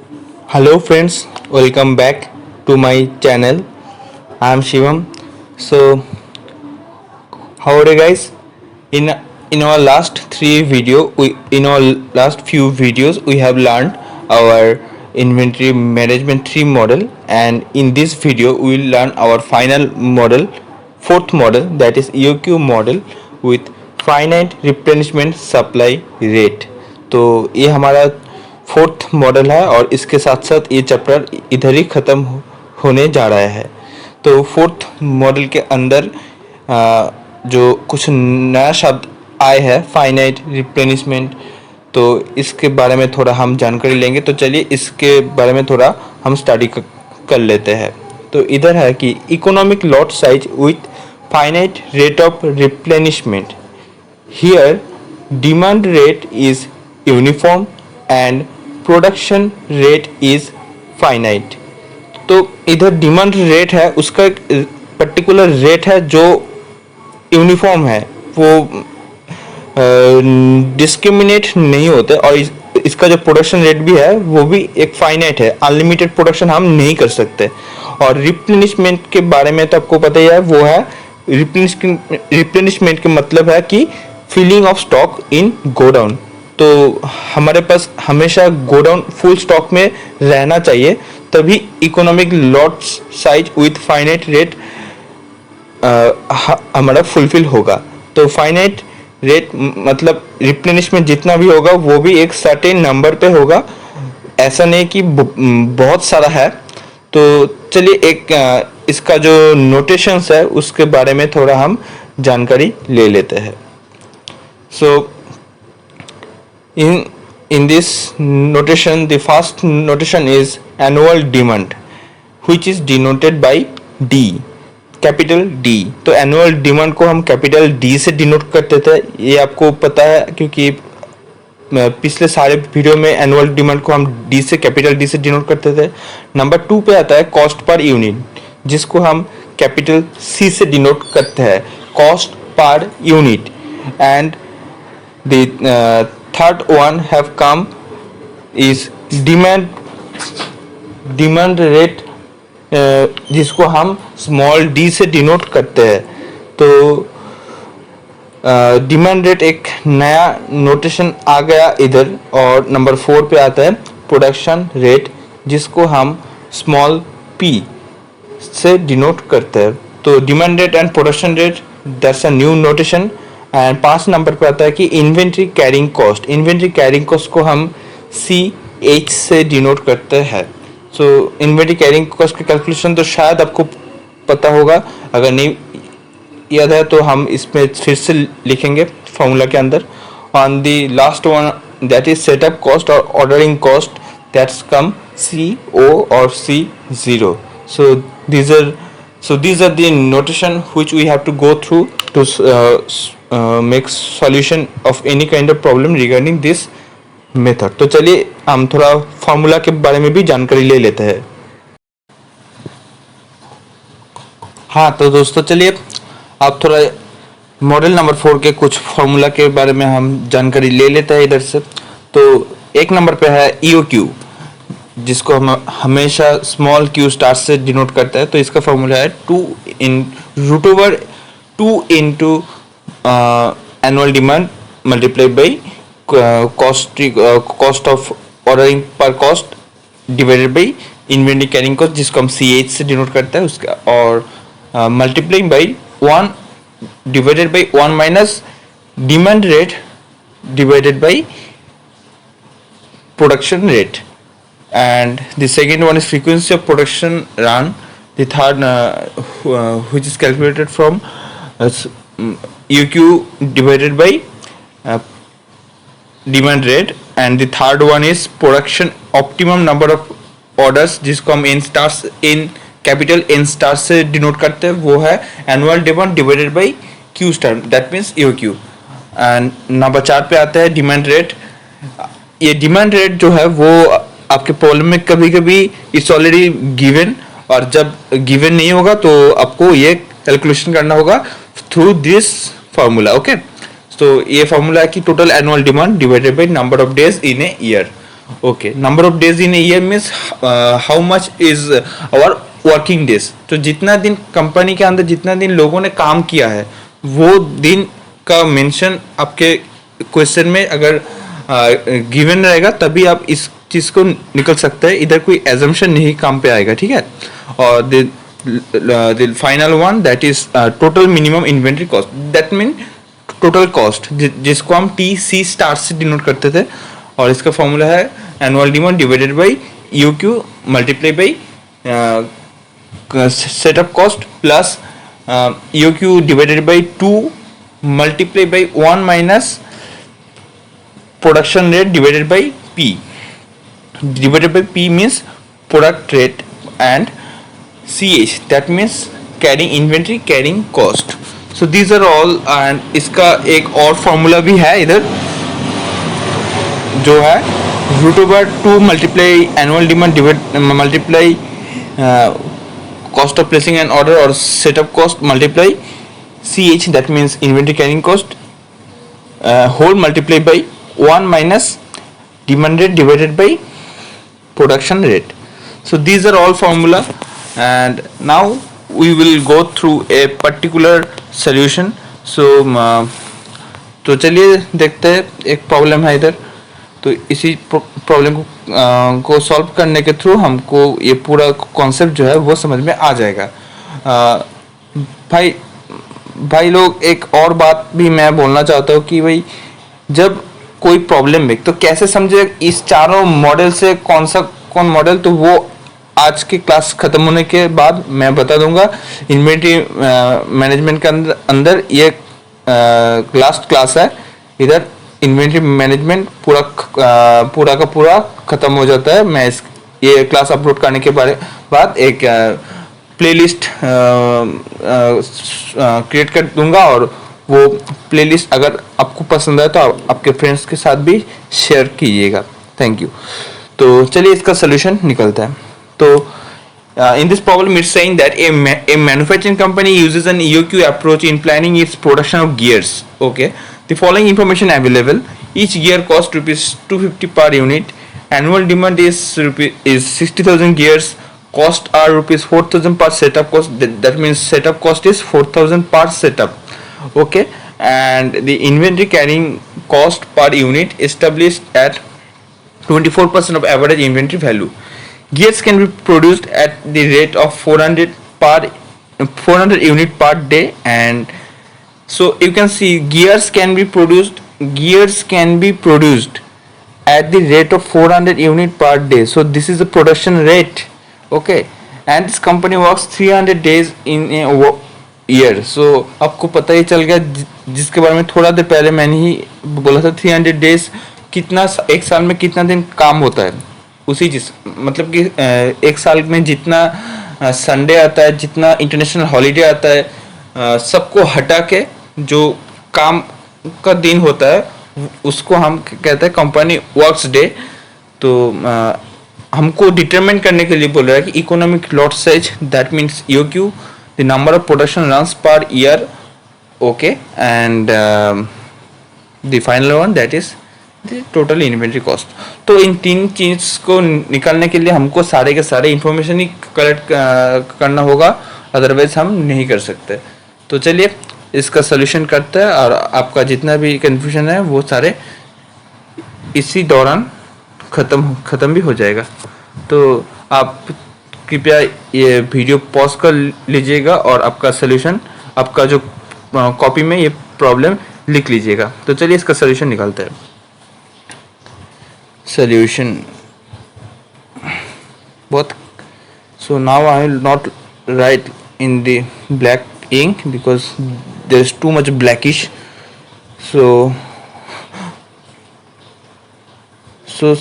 Hello friends, welcome back to my channel. I am Shivam. So, how are you guys? In in our last few videos, we have learned our inventory management tree model, and in this video, we will learn our final model, fourth model, that is EOQ model with finite replenishment supply rate. तो ये हमारा fourth model है और इसके साथ साथ ये chapter इधर ही ख़त्म होने जा रहा है। तो फोर्थ मॉडल के अंदर जो कुछ नया शब्द आए हैं फाइनाइट रिप्लेनिशमेंट, तो इसके बारे में थोड़ा हम जानकारी लेंगे। तो चलिए इसके बारे में थोड़ा हम स्टडी कर लेते हैं। तो इधर है कि economic lot size with finite rate of replenishment. Here demand rate is uniform and production rate is finite. तो इधर डिमांड रेट है, उसका एक पर्टिकुलर रेट है जो यूनिफॉर्म है, वो डिस्क्रिमिनेट नहीं होते, और इसका जो प्रोडक्शन रेट भी है वो भी एक फाइनाइट है, अनलिमिटेड प्रोडक्शन हम नहीं कर सकते। और रिप्लेनिशमेंट के बारे में तो आपको पता ही है, वो है रिप्लेनिशमेंट के मतलब है कि filling of stock in godown. तो हमारे पास हमेशा गोडाउन फुल स्टॉक में रहना चाहिए, तभी economic lot size with finite rate हमारा फुलफिल होगा। तो फाइनाइट रेट मतलब रिप्लेनिशमेंट जितना भी होगा वो भी एक सर्टेन नंबर पे होगा, ऐसा नहीं कि बहुत सारा है। तो चलिए एक इसका जो नोटेशंस है उसके बारे में थोड़ा हम जानकारी ले लेते हैं। सो in this notation, the first notation is annual demand, which is denoted by D, capital D। तो एनुअल डिमांड को हम कैपिटल D से डिनोट करते थे, ये आपको पता है, क्योंकि पिछले सारे वीडियो में एनुअल डिमांड को हम D से कैपिटल D से डिनोट करते थे। नंबर 2 पे आता है कॉस्ट पर यूनिट, जिसको हम कैपिटल C से डिनोट करते हैं, cost per unit. And the third one have come is demand rate, जिसको हम स्मॉल d से डिनोट करते हैं। तो डिमांड रेट एक नया नोटेशन आ गया इधर। और नंबर 4 पे आता है प्रोडक्शन रेट, जिसको हम स्मॉल p से डिनोट करते हैं। तो demand rate and production rate, that's a new notation. And 5 number पे आता है कि inventory carrying cost. Inventory carrying cost को हम CH से डिनोट करते हैं। सो इन्वेंट्री कैरिंग कॉस्ट की कैलकुलेशन तो शायद आपको पता होगा, अगर नहीं याद है तो हम इसमें फिर से लिखेंगे फॉर्मूला के अंदर। On the last one that is setup cost और ऑर्डरिंग कॉस्ट, दैट्स कम CO और C0। So these are the notation which we have to go through to make solution of any kind of problem regarding this method। तो चलिए हम थोड़ा formula के बारे में भी जानकारी ले लेते हैं। हाँ तो दोस्तों चलिए अब थोड़ा मॉडल नंबर 4 के कुछ फॉर्मूला के बारे में हम जानकारी ले लेते हैं इधर से। तो 1 नंबर पे है EOQ, जिसको हम हमेशा स्मॉल q स्टार से डिनोट करते हैं। तो इसका फॉर्मूला है 2 into annual demand multiplied by cost of ordering per cost divided by inventory carrying cost, जिसको हम CH से डिनोट करते हैं उसका, और multiplying by 1 divided by 1 minus demand rate divided by production rate। And the second one is frequency of production run. The third which is calculated from EOQ divided by demand rate। and the third one is production optimum number of orders, जिसको हम in capital N star से denote करते हैं, वो है annual demand divided by Q star, that means EOQ। And number 4 पे आता है डिमांड रेट। ये डिमांड रेट जो है वो आपके प्रॉब्लम में कभी कभी इट्स ऑलरेडी गिवन, और जब गिवन नहीं होगा तो आपको ये कैलकुलेशन करना होगा थ्रू दिस फार्मूला। ओके, तो ये फार्मूला है कि total annual demand divided by number of days in a year. Okay, number of days in year means how much is our working days. तो जितना दिन कंपनी के अंदर जितना दिन लोगों ने काम किया है वो दिन का मेंशन आपके क्वेश्चन में अगर गिवन रहेगा तभी आप इस चीज को निकल सकते हैं, इधर कोई एजम्पशन नहीं काम पे आएगा, ठीक है। और the final one that is total minimum inventory cost, that mean total cost जिसको हम टी सी स्टार से डिनोट करते थे, और इसका फॉर्मूला है annual demand divided by you Q multiply by setup cost plus you Q divided by 2 multiply by 1 minus production rate divided by P. Divided by P means product rate and CH that means carrying inventory carrying cost. So these are all, and इसका एक और formula भी है इधर जो है root over 2 multiply annual demand divide multiply cost of placing an order or setup cost multiply CH that means inventory carrying cost whole multiplied by 1 minus demand rate divided by production rate. So these are all formula, and now we will go through a particular solution. So तो चलिए देखते हैं, एक problem है इधर, तो इसी problem को सॉल्व करने के थ्रू हमको ये पूरा कॉन्सेप्ट जो है वो समझ में आ जाएगा। भाई लोग एक और बात भी मैं बोलना चाहता हूँ कि भाई जब कोई प्रॉब्लम में तो कैसे समझे इस चारों मॉडल से कौन मॉडल, तो वो आज की क्लास खत्म होने के बाद मैं बता दूंगा। इन्वेंटरी मैनेजमेंट के अंदर ये लास्ट क्लास है, इधर इन्वेंटरी मैनेजमेंट पूरा का पूरा खत्म हो जाता है। मैं ये क्लास अपलोड करने के बाद एक प्लेलिस्ट क्रिएट कर दूंगा, और वो प्लेलिस्ट अगर आपको पसंद आए तो आपके फ्रेंड्स के साथ भी शेयर कीजिएगा। Thank you. तो चलिए इसका सोल्यूशन निकलता है। तो in this problem it's saying that a manufacturing company uses an EOQ approach in planning its production of gears. Okay, the following information available: each gear costs rupees 250 per unit, annual demand is 60,000 gears, cost are rupees 4,000 per setup cost, that means setup cost is 4,000 per setup. Okay, and the inventory carrying cost per unit established at 24% of average inventory value. Gears can be produced at the rate of 400 unit per day, and so you can see gears can be produced at the rate of 400 unit per day. So this is the production rate. Okay, and this company works 300 days in a year. So आपको पता ही चल गया जिसके बारे में थोड़ा देर पहले मैंने ही बोला था, 300 डेज कितना एक साल में कितना दिन काम होता है, उसी चीज मतलब कि एक साल में जितना संडे आता है, जितना इंटरनेशनल हॉलीडे आता है, सबको हटा के जो काम का दिन होता है उसको हम कहते हैं कंपनी वर्क्स डे। तो हमको डिटरमाइन करने के लिए बोल रहा है कि economic lot size that means EOQ, the number of production runs per year, okay, and the final one that is total inventory cost. तो इन तीन चीज को निकालने के लिए हमको सारे के सारे इंफॉर्मेशन ही कलेक्ट करना होगा, अदरवाइज हम नहीं कर सकते। तो चलिए इसका सोल्यूशन करते हैं, और आपका जितना भी कंफ्यूजन है वो सारे इसी दौरान ख़त्म भी हो जाएगा। तो आप कृपया ये वीडियो पॉज कर लीजिएगा और आपका सोल्यूशन आपका जो कॉपी में ये प्रॉब्लम लिख लीजिएगा। तो चलिए इसका सोल्यूशन निकालते हैं। solution both. So now I will not write in the black ink because there is too much blackish. So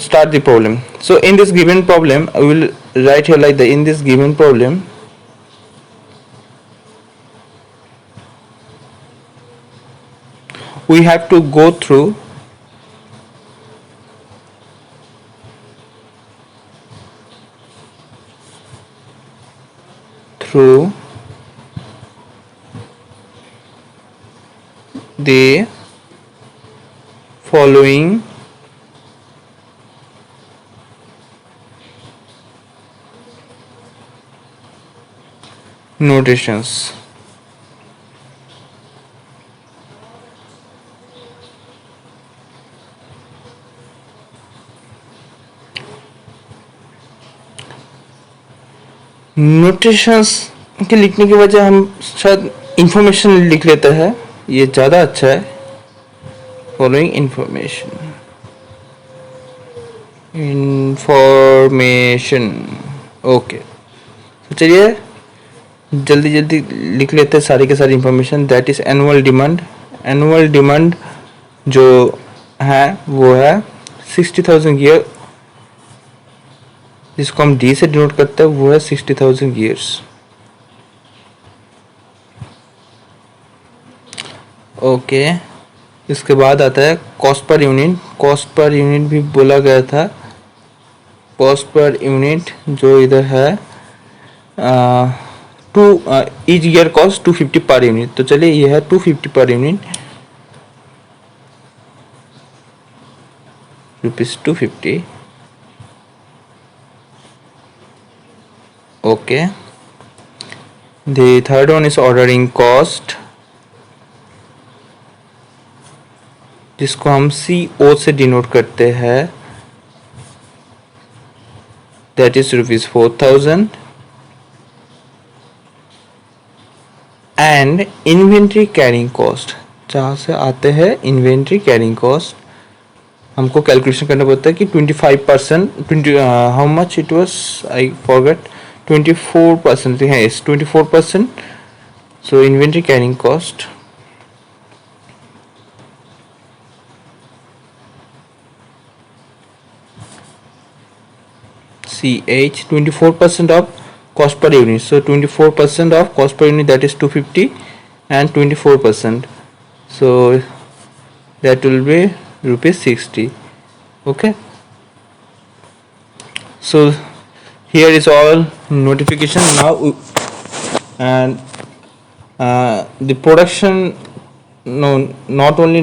start the problem. So in this given problem I will write here like in this given problem we have to go through the following notations. Notations के लिखने की वजह हम शायद information लिख लेते हैं, ये ज़्यादा अच्छा है. Following information okay. तो चलिए जल्दी जल्दी लिख लेते हैं सारी के सारी information. That is annual demand. Annual demand जो है वो है 60,000 ईयर, जिसको हम डी से डिनोट करते हैं, वो है 60,000 ईयर्स. ओके. इसके बाद आता है cost per unit. Cost per unit भी बोला गया था. कॉस्ट पर यूनिट जो इधर है to each year cost 250 per unit. तो चलिए ये है 250 per unit, ₹250. Okay. The third one is ordering cost, जिसको हम CO से डिनोट करते हैं. That is ₹4,000. And inventory carrying cost, जहाँ से आते हैं इन्वेंट्री कैरिंग कॉस्ट, हमको कैलकुलेशन करना पड़ता है कि 25%, 20 how much it was, I forget, 24% है. इस 24%. So inventory carrying cost CH 24% of cost per unit. So 24% of cost per unit, that is 250, and 24%, so that will be ₹60. Okay. So here is all notification now. And the production, no, not all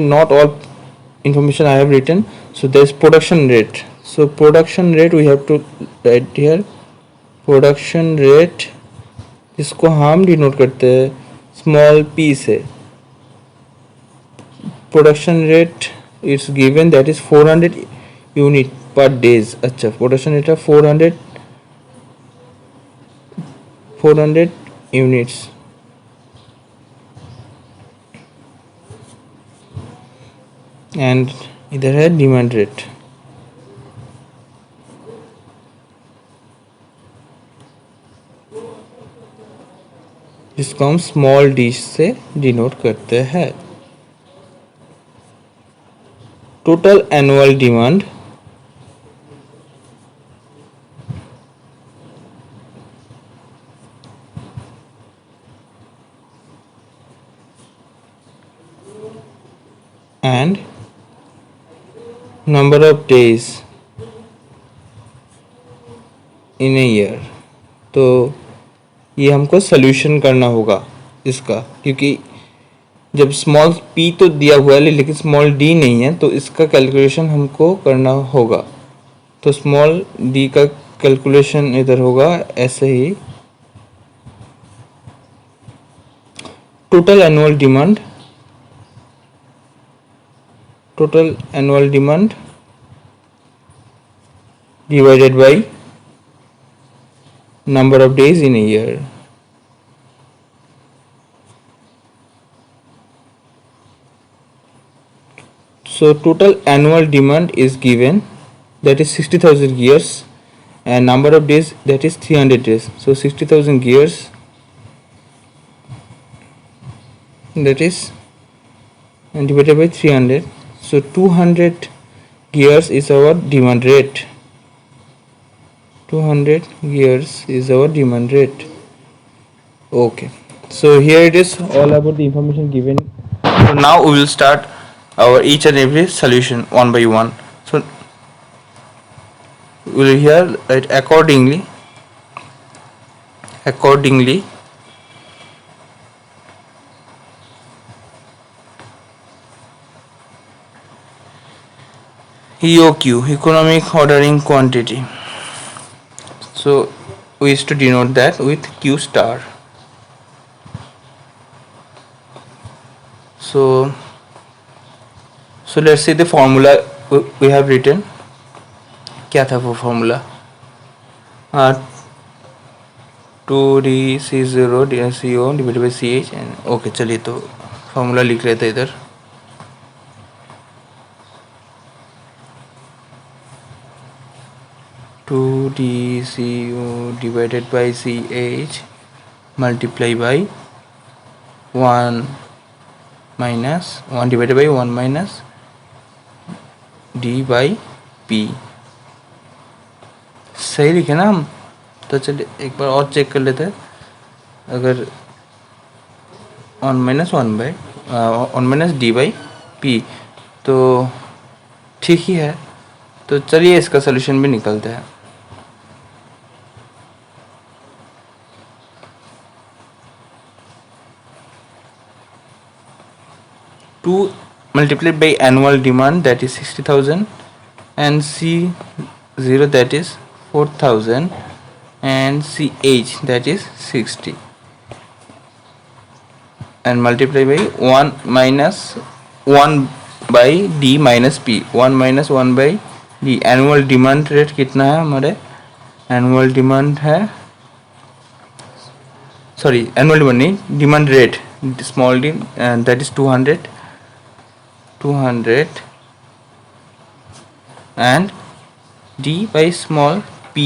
information I have written. So there is production rate. So production rate we have to write here. Production rate, इसको हम denote करते हैं small p से. Production rate it's given, that is 400 unit पर days. अच्छा, production rate है 400 units. And इधर है डिमांड रेट. जिसको हम स्मॉल डी से डिनोट करते हैं. Total annual demand and number of days in a year. तो ये हमको सॉल्यूशन करना होगा इसका, क्योंकि जब स्मॉल p तो दिया हुआ है लेकिन स्मॉल d नहीं है, तो इसका कैलकुलेशन हमको करना होगा. तो स्मॉल d का कैलकुलेशन इधर होगा ऐसे ही. Total annual demand divided by number of days in a year. So total annual demand is given, that is 60,000 years, and number of days, that is 300 days. So 60,000 years, that is divided by 300. So 200 years is our demand rate. 200 years is our demand rate. Okay, so here it is all about the information given. So now we will start our each and every solution one by one. So we will here write accordingly EOQ, economic ordering quantity. So we used to denote that with Q star. So let's see the formula we have written. क्या था वो formula? 2D/C0 CO divided by CH and okay चलिए तो formula लिख लेते हैं इधर. 2DCO divided by CH multiply by 1 minus 1 divided by 1 minus D by P. सही लिखे ना हम? तो चलिए एक बार और चेक कर लेते हैं. अगर 1 minus 1 minus D by P तो ठीक ही है. तो चलिए इसका सोल्यूशन भी निकलते हैं. Two multiplied by annual demand that is 60,000 and C0 that is 4,000 and CH that is 60 and multiply by 1 minus 1 by D minus P. 1 minus 1 by D. Annual demand rate कितना है हमारे? एनुअल डिमांड है, sorry annual demand नहीं, demand rate small D that is 200 and D by small p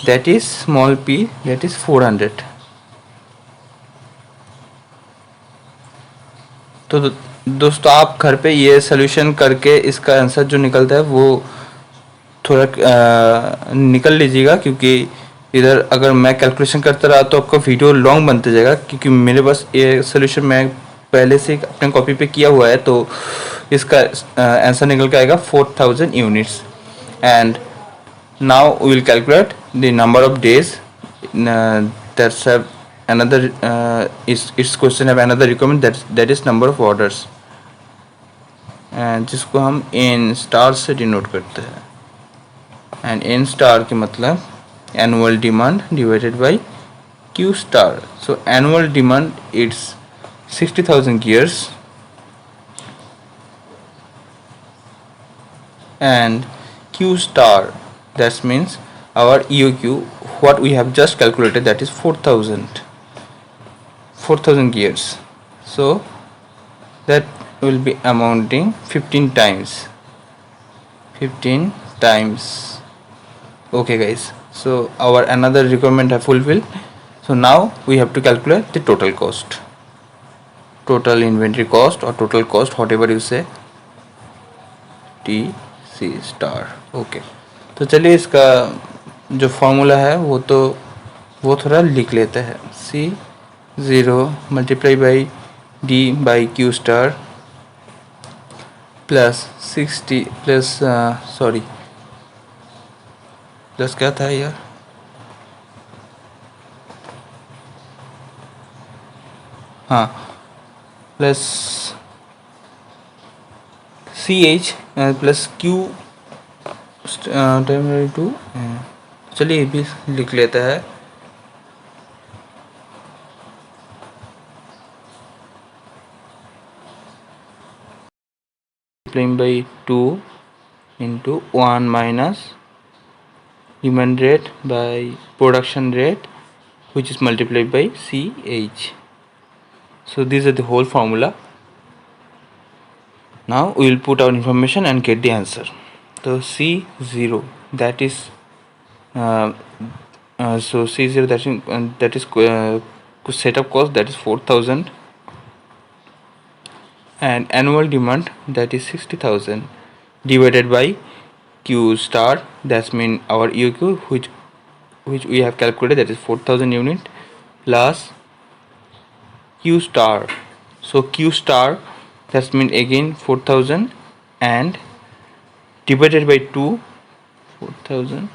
that is 400. तो दोस्तों आप घर पे ये सोल्यूशन करके इसका आंसर जो निकलता है वो थोड़ा निकल लीजिएगा, क्योंकि इधर अगर मैं कैलकुलेशन करता रहा तो आपका वीडियो लॉन्ग बनते जाएगा, क्योंकि मेरे पास ये सोल्यूशन मैं पहले से अपने कॉपी पे किया हुआ है. तो इसका आंसर निकल के आएगा 4000 units. And now we will calculate the number of days that's have another is question have another requirement that is number of orders, and जिसको हम n स्टार से डिनोट करते हैं. एंड n स्टार के मतलब annual demand divided bye q star. So annual demand it's 60,000 gears and q star, that means our EOQ what we have just calculated, that is 4,000 gears. So that will be amounting 15 times. Okay guys, so our another requirement have fulfilled. So now we have to calculate the total cost, total inventory cost or total cost, whatever you say, TC star. Okay तो चलिए इसका जो formula है वो थोड़ा लिख लेते हैं. C0 multiply by D by Q star plus 60 plus sorry plus क्या था यार, हाँ plus CH plus Q terminal 2. चलिए ये भी लिख लेता है. multiplying by 2 into 1 minus demand rate by production rate, which is multiplied by CH. So these are the whole formula. Now we will put our information and get the answer. So C0 that is so C0 that is setup cost, that is 4,000, and annual demand that is 60,000 divided by Q star, that's mean our EOQ which we have calculated, that is 4,000 unit, plus Q star. So Q star, that's mean again 4,000 and divided by 2, 4,000,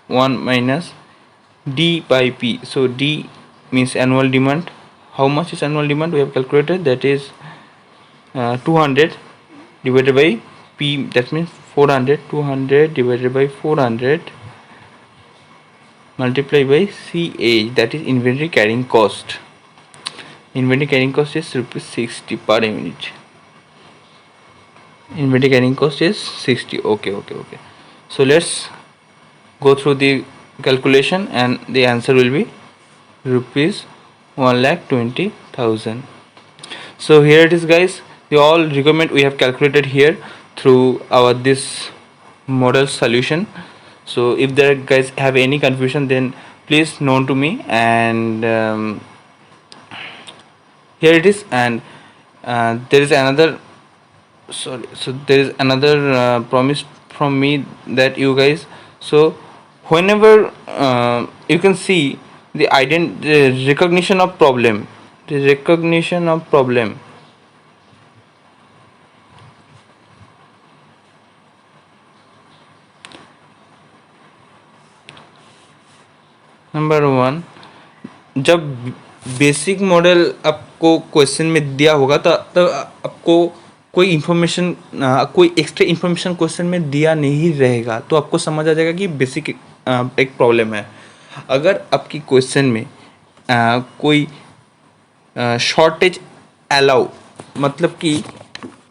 1 minus D by P. So D means annual demand. How much is annual demand? We have calculated, that is 200 divided by P, that means 400. 200 divided by 400 multiply by CH, that is inventory carrying cost. Inventory carrying cost is rupees 60 per unit. Inventory carrying cost is 60. Okay. So let's go through the calculation, and the answer will be rupees 1,20,000. So here it is, guys. The all requirement we have calculated here through our this model solution. So if there guys have any confusion, then please known to me, and here it is. And there is another so there is another promise from me that you guys, so whenever you can see the recognition of problem, the recognition of problem. Number one, जब basic model आपको question में दिया होगा तो आपको कोई information कोई extra information question में दिया नहीं रहेगा, तो आपको समझ आ जाएगा कि बेसिक एक प्रॉब्लम है. अगर आपकी क्वेश्चन में कोई शॉर्टेज अलाउ, मतलब कि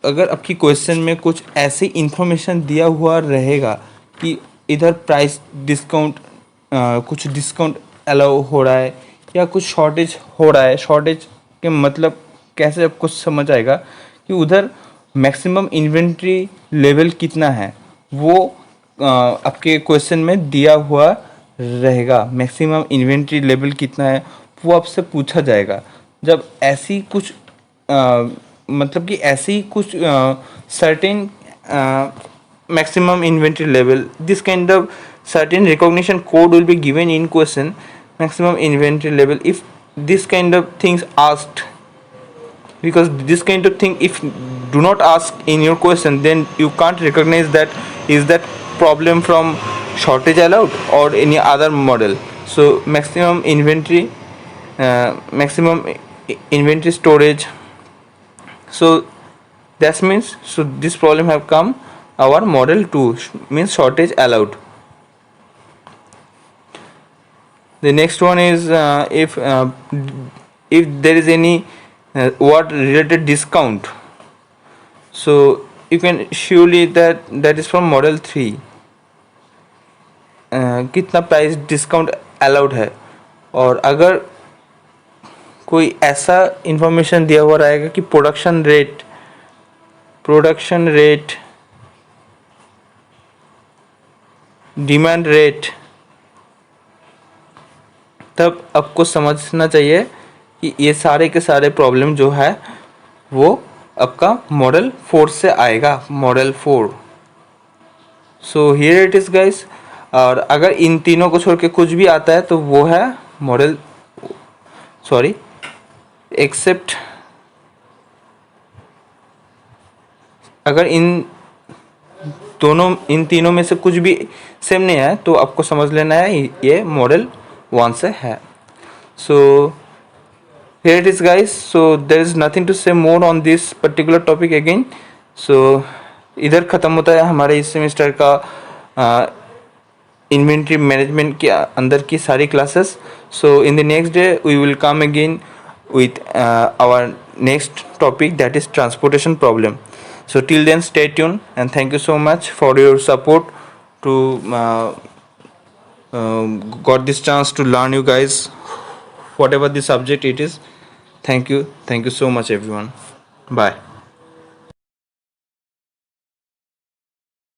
अगर आपकी क्वेश्चन में कुछ ऐसी इन्फॉर्मेशन दिया हुआ रहेगा कि इधर प्राइस डिस्काउंट, कुछ डिस्काउंट अलाउ हो रहा है या कुछ शॉर्टेज हो रहा है, शॉर्टेज के मतलब कैसे आपको समझ आएगा कि उधर मैक्सिमम इन्वेंट्री लेवल कितना है, वो आपके क्वेश्चन में दिया हुआ रहेगा. मैक्सिमम इन्वेंट्री लेवल कितना है वो आपसे पूछा जाएगा. जब ऐसी कुछ मतलब कि ऐसी कुछ certain maximum inventory level, this kind of certain recognition code will be given in question, maximum inventory level, if this kind of things asked, because this kind of thing if do not ask in your question, then you can't recognize that is that problem from shortage allowed or any other model. So maximum inventory, maximum inventory storage, so that means, so this problem have come our model 2, means shortage allowed. The next one is if there is any word related discount, so you can surely that is from model 3, कितना price discount allowed है. और अगर कोई ऐसा information दिया हुआ रहेगा कि प्रोडक्शन रेट, डिमांड रेट, तब आपको समझना चाहिए कि ये सारे के सारे प्रॉब्लम जो है वो आपका मॉडल 4 से आएगा, model 4. So here it is guys. और अगर इन तीनों को छोड़ के कुछ भी आता है तो वो है मॉडल, सॉरी, एक्सेप्ट, अगर इन तीनों में से कुछ भी सेम नहीं है तो आपको समझ लेना है ये मॉडल 1 से है. सो here it is guys, so there is nothing to say more on this particular topic again. So इधर ख़त्म होता है हमारे इस सेमेस्टर का इन्वेंट्री मैनेजमेंट के अंदर की सारी classes. So in the next day we will come again with our next topic, that is transportation problem. So till then stay tuned, and thank you so much for your support to got this chance to learn you guys whatever the subject it is. Thank you so much everyone. Bye.